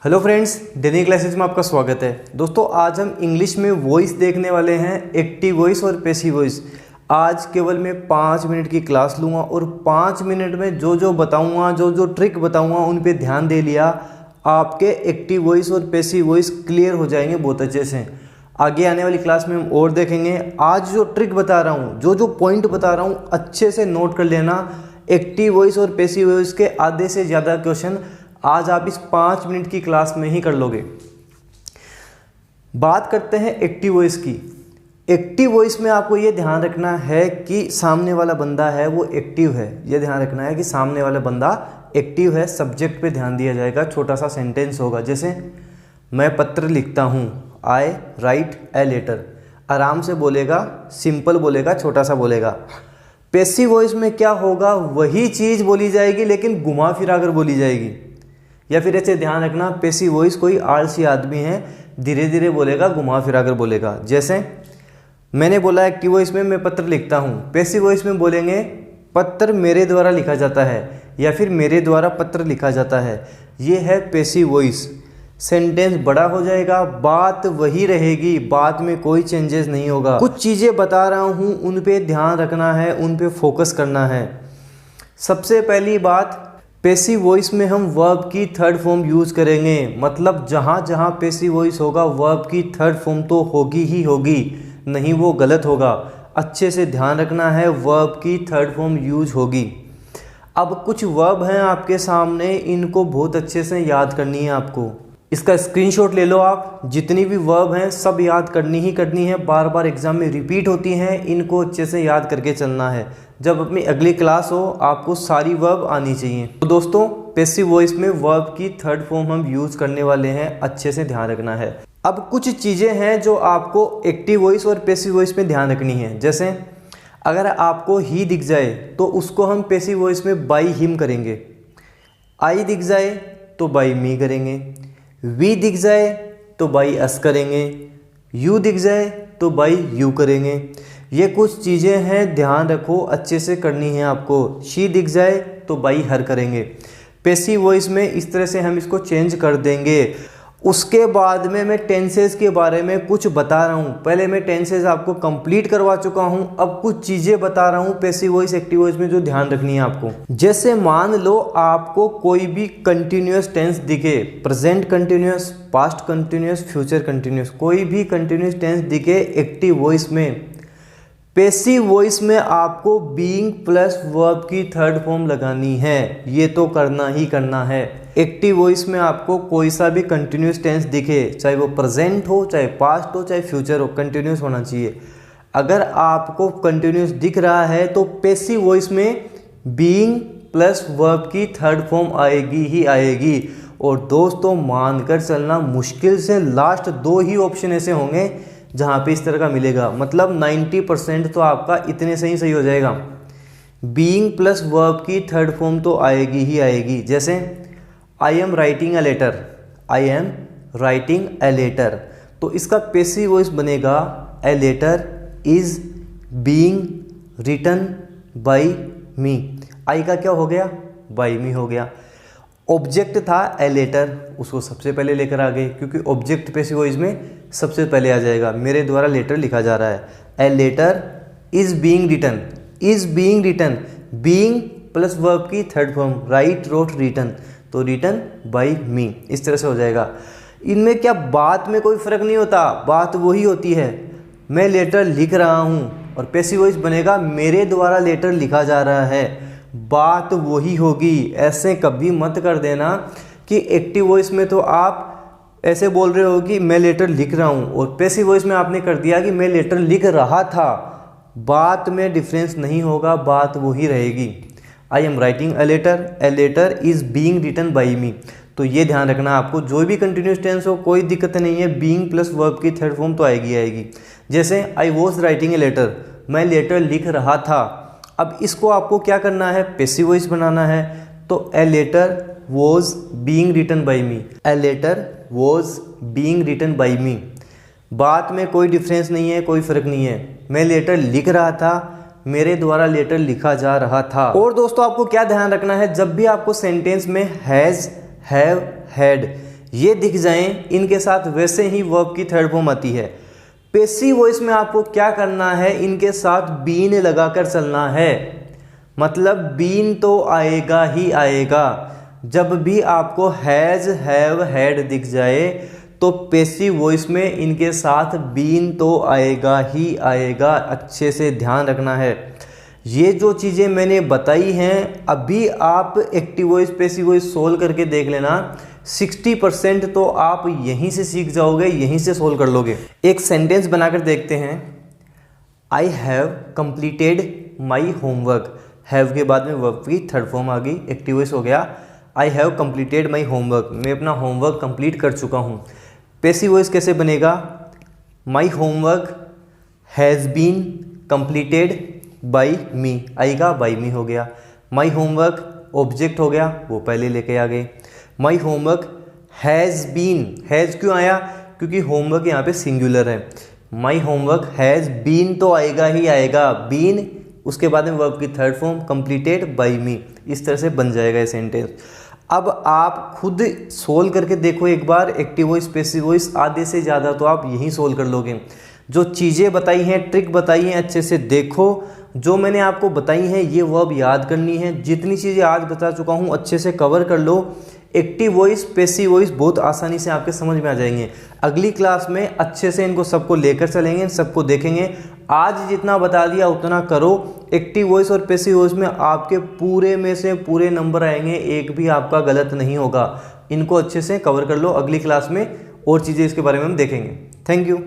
Hello friends, daily classes में आपका स्वागत है। दोस्तों, आज हम इंग्लिश में वॉइस देखने वाले हैं, एक्टिव वॉइस और पैसिव वॉइस। आज केवल मैं 5 मिनट की क्लास लूँगा और 5 मिनट में जो बताऊँगा, जो ट्रिक बताऊँगा उन पे ध्यान दे लिया, आपके एक्टिव वॉइस और पैसिव वॉइस क्लियर हो जाएंगे बहुत अच्छे से। आगे आने वाली क्लास में हम और देखेंगे। आज जो ट्रिक बता रहा हूँ, जो पॉइंट बता रहा हूँ, अच्छे से नोट कर लेना। एक्टिव वॉइस और पैसिव वॉइस के आधे से ज़्यादा क्वेश्चन आज आप इस 5 मिनट की क्लास में ही कर लोगे। बात करते हैं एक्टिव वॉइस की। एक्टिव वॉइस में आपको ये ध्यान रखना है कि सामने वाला बंदा है वो एक्टिव है। ये ध्यान रखना है कि सामने वाला बंदा एक्टिव है। सब्जेक्ट पे ध्यान दिया जाएगा। छोटा सा सेंटेंस होगा, जैसे मैं पत्र लिखता हूँ, आई राइट ए लेटर। आराम से बोलेगा, सिंपल बोलेगा, छोटा सा बोलेगा। पैसिव वॉइस में क्या होगा, वही चीज़ बोली जाएगी लेकिन घुमा फिरा कर बोली जाएगी। या फिर ऐसे ध्यान रखना, पैसिव वॉइस कोई आलसी आदमी है, धीरे धीरे बोलेगा, घुमा फिरा कर बोलेगा। जैसे मैंने बोला एक्टिव वॉइस में मैं पत्र लिखता हूँ, पैसिव वॉइस में बोलेंगे पत्र मेरे द्वारा लिखा जाता है या फिर मेरे द्वारा पत्र लिखा जाता है। ये है पैसिव वॉइस। सेंटेंस बड़ा हो जाएगा, बात वही रहेगी, बात में कोई चेंजेस नहीं होगा। कुछ चीज़ें बता रहा हूँ, उन पे ध्यान रखना है, उन पे फोकस करना है। सबसे पहली बात, पैसिव वॉइस में हम वर्ब की थर्ड फॉर्म यूज़ करेंगे। मतलब जहाँ जहाँ पैसिव वॉइस होगा वर्ब की थर्ड फॉर्म तो होगी ही होगी, नहीं वो गलत होगा। अच्छे से ध्यान रखना है, वर्ब की थर्ड फॉर्म यूज होगी। अब कुछ वर्ब हैं आपके सामने, इनको बहुत अच्छे से याद करनी है आपको। इसका स्क्रीनशॉट ले लो आप। जितनी भी वर्ब हैं सब याद करनी ही करनी है, बार बार एग्जाम में रिपीट होती हैं, इनको अच्छे से याद करके चलना है। जब अपनी अगली क्लास हो आपको सारी वर्ब आनी चाहिए। तो दोस्तों, पैसिव वॉइस में वर्ब की थर्ड फॉर्म हम यूज़ करने वाले हैं, अच्छे से ध्यान रखना है। अब कुछ चीज़ें हैं जो आपको एक्टिव वॉइस और पैसिव वॉइस में ध्यान रखनी है। जैसे अगर आपको ही दिख जाए तो उसको हम पैसिव वॉइस में बाई हिम करेंगे। आई दिख जाए तो बाई मी करेंगे। वी दिख जाए तो बाई अस करेंगे। यू दिख जाए तो बाई यू करेंगे। ये कुछ चीज़ें हैं, ध्यान रखो, अच्छे से करनी है आपको। शी दिख जाए तो बाई हर करेंगे। पैसिव वॉइस में इस तरह से हम इसको चेंज कर देंगे। उसके बाद में मैं टेंसेस के बारे में कुछ बता रहा हूँ। पहले मैं टेंसेस आपको कंप्लीट करवा चुका हूँ, अब कुछ चीज़ें बता रहा हूँ पैसिव वॉइस एक्टिव वॉइस में जो ध्यान रखनी है आपको। जैसे मान लो आपको कोई भी कंटिन्यूस टेंस दिखे, present continuous, past continuous, future continuous, कोई भी कंटिन्यूस टेंस दिखे एक्टिव वॉइस में, पैसिव वॉइस में आपको बीइंग प्लस वर्ब की थर्ड फॉर्म लगानी है। ये तो करना ही करना है। एक्टिव वॉइस में आपको कोई सा भी कंटिन्यूस टेंस दिखे, चाहे वो प्रेजेंट हो, चाहे पास्ट हो, चाहे फ्यूचर हो, कंटिन्यूस होना चाहिए। अगर आपको कंटिन्यूस दिख रहा है तो पैसिव वॉइस में बीइंग प्लस वर्ब की थर्ड फॉर्म आएगी ही आएगी। और दोस्तों, मानकर चलना, मुश्किल से लास्ट 2 ही ऑप्शन ऐसे होंगे जहाँ पे इस तरह का मिलेगा। मतलब 90% तो आपका इतने से ही सही हो जाएगा। बीइंग प्लस वर्ब की थर्ड फॉर्म तो आएगी ही आएगी। जैसे I am writing a letter, I am writing a letter, तो इसका पैसिव वॉइस बनेगा a letter is being written by me. I का क्या हो गया, बाई मी हो गया। ऑब्जेक्ट था ए लेटर, उसको सबसे पहले लेकर आ गए, क्योंकि ऑब्जेक्ट पैसिव वॉइस में सबसे पहले आ जाएगा। मेरे द्वारा लेटर लिखा जा रहा है, a letter is being written. Is being written, being plus verb की third form, write, wrote, written, तो रिटन बाई मी, इस तरह से हो जाएगा। इनमें क्या बात में कोई फ़र्क नहीं होता, बात वही होती है। मैं लेटर लिख रहा हूँ और पैसिव वॉइस बनेगा मेरे द्वारा लेटर लिखा जा रहा है, बात वही होगी। ऐसे कभी मत कर देना कि एक्टिव वॉइस में तो आप ऐसे बोल रहे हो कि मैं लेटर लिख रहा हूँ, और पैसिव वॉइस में आपने कर दिया कि मैं लेटर लिख रहा था। बात में डिफरेंस नहीं होगा, बात वही रहेगी। I am writing a letter is being written by me. तो ये ध्यान रखना आपको, जो भी कंटिन्यूस टेंस हो कोई दिक्कत नहीं है, बीइंग प्लस वर्ब की थर्ड फॉर्म तो आएगी आएगी। जैसे I was writing a letter, मैं लेटर लिख रहा था। अब इसको आपको क्या करना है, पैसिव वॉइस बनाना है। तो a letter was being written by me, a letter was being written by me. बात में कोई डिफरेंस नहीं है, कोई फ़र्क नहीं है। मैं लेटर लिख रहा था, मेरे द्वारा लेटर लिखा जा रहा था। और दोस्तों, आपको क्या ध्यान रखना है, जब भी आपको सेंटेंस में हैज़, हैव, हैड ये दिख जाएं, इनके साथ वैसे ही वर्ब की थर्ड फॉर्म आती है। पैसिव वॉइस में आपको क्या करना है, इनके साथ बीन लगाकर चलना है, मतलब बीन तो आएगा ही आएगा। जब भी आपको हैज़, हैव, हैड दिख जाए तो पैसिव वॉइस में इनके साथ बीन तो आएगा ही आएगा। अच्छे से ध्यान रखना है। ये जो चीज़ें मैंने बताई हैं, अभी आप active voice passive voice solve करके देख लेना, 60% तो आप यहीं से सीख जाओगे, यहीं से सोल्व कर लोगे। एक सेंटेंस बनाकर देखते हैं। I have completed my homework. Have के बाद में वर्ब की थर्ड फॉर्म आ गई, एक्टिव वॉइस हो गया। I have completed my homework, मैं अपना होमवर्क कंप्लीट कर चुका हूँ। पैसिव वॉइस कैसे बनेगा, my homework has been completed by me, आएगा बाई मी हो गया। माई होमवर्क ऑब्जेक्ट हो गया, वो पहले लेके आ गए। My homework has been, has क्यों आया, क्योंकि होमवर्क यहाँ पे सिंगुलर है। माई होमवर्क हैज़ बीन तो आएगा ही आएगा, बीन उसके बाद में वर्ब की third form completed by me, इस तरह से बन जाएगा ये सेंटेंस। अब आप खुद सोल्व करके देखो एक बार, एक्टिव वॉइस पैसिव वॉइस, आधे से ज़्यादा तो आप यहीं सोल्व कर लोगे। जो चीज़ें बताई हैं, ट्रिक बताई हैं, अच्छे से देखो। जो मैंने आपको बताई हैं ये वर्ब याद करनी है। जितनी चीज़ें आज बता चुका हूँ अच्छे से कवर कर लो। एक्टिव वॉइस पैसिव वॉइस बहुत आसानी से आपके समझ में आ जाएंगे। अगली क्लास में अच्छे से इनको सबको लेकर चलेंगे, सबको देखेंगे। आज जितना बता दिया उतना करो। एक्टिव वॉइस और पैसिव वॉइस में आपके पूरे में से पूरे नंबर आएंगे, एक भी आपका गलत नहीं होगा। इनको अच्छे से कवर कर लो। अगली क्लास में और चीज़ें इसके बारे में हम देखेंगे। Thank you.